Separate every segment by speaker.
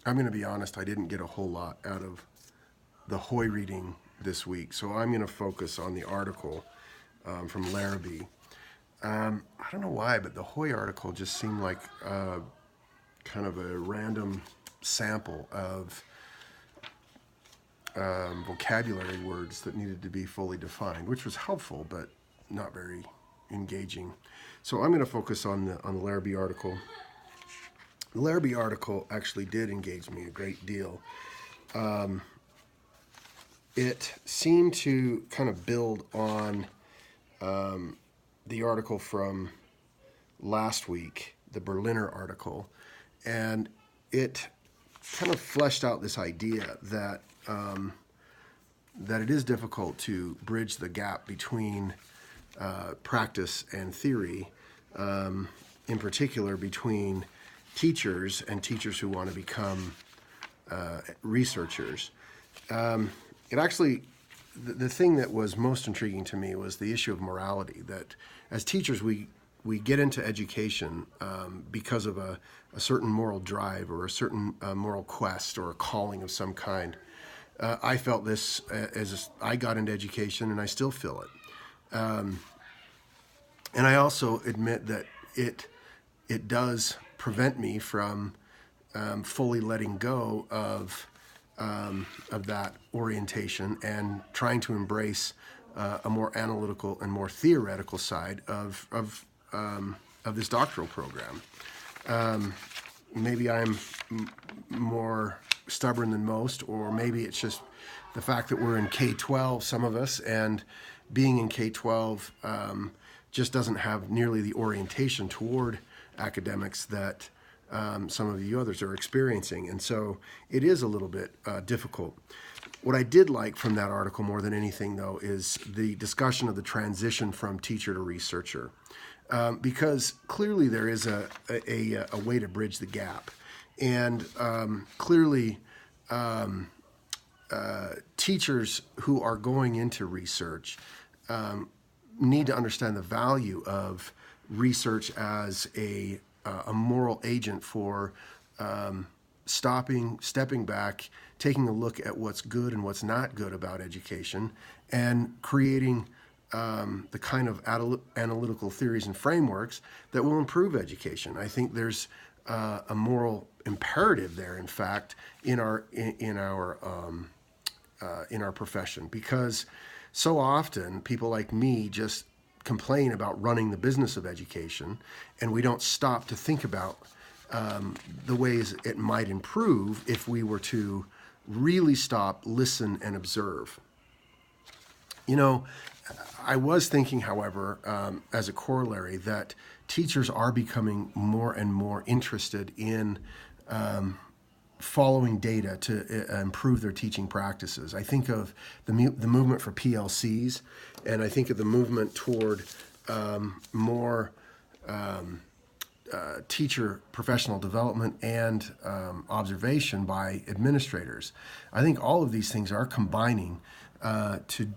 Speaker 1: I'm going to be honest, I didn't get a whole lot out of the Hoy reading this week, so I'm going to focus on the article from Larabee. I don't know why, but the Hoy article just seemed like kind of a random sample of vocabulary words that needed to be fully defined, which was helpful, but not very engaging. So I'm going to focus on the Larabee article. The Larabee article actually did engage me a great deal. It seemed to kind of build on the article from last week, the Berliner article, and it kind of fleshed out this idea that that it is difficult to bridge the gap between practice and theory, in particular between teachers and teachers who want to become researchers. It actually, the thing that was most intriguing to me was the issue of morality, that as teachers we get into education because of a certain moral drive or a certain moral quest or a calling of some kind. I felt this as I got into education, and I still feel it. And I also admit that it does prevent me from fully letting go of that orientation and trying to embrace a more analytical and more theoretical side of this doctoral program. Maybe I'm more stubborn than most, or maybe it's just the fact that we're in K-12, some of us, and being in K-12 just doesn't have nearly the orientation toward academics that some of you others are experiencing. And so it is a little bit difficult. What I did like from that article more than anything, though, is the discussion of the transition from teacher to researcher. Because clearly there is a way to bridge the gap. And clearly teachers who are going into research need to understand the value of research as a moral agent for stepping back, taking a look at what's good and what's not good about education, and creating the kind of analytical theories and frameworks that will improve education. I think there's a moral imperative there, in fact, in our profession, because so often people like me just complain about running the business of education, and we don't stop to think about the ways it might improve if we were to really stop, listen, and observe. You know, I was thinking, however, as a corollary, that teachers are becoming more and more interested in following data to improve their teaching practices. I think of the movement for PLCs, and I think of the movement toward more teacher professional development and observation by administrators. I think all of these things are combining to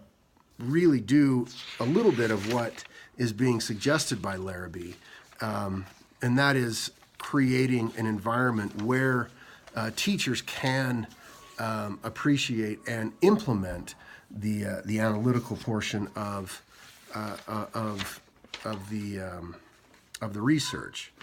Speaker 1: really do a little bit of what is being suggested by Larabee, and that is creating an environment where teachers can appreciate and implement the analytical portion of the research.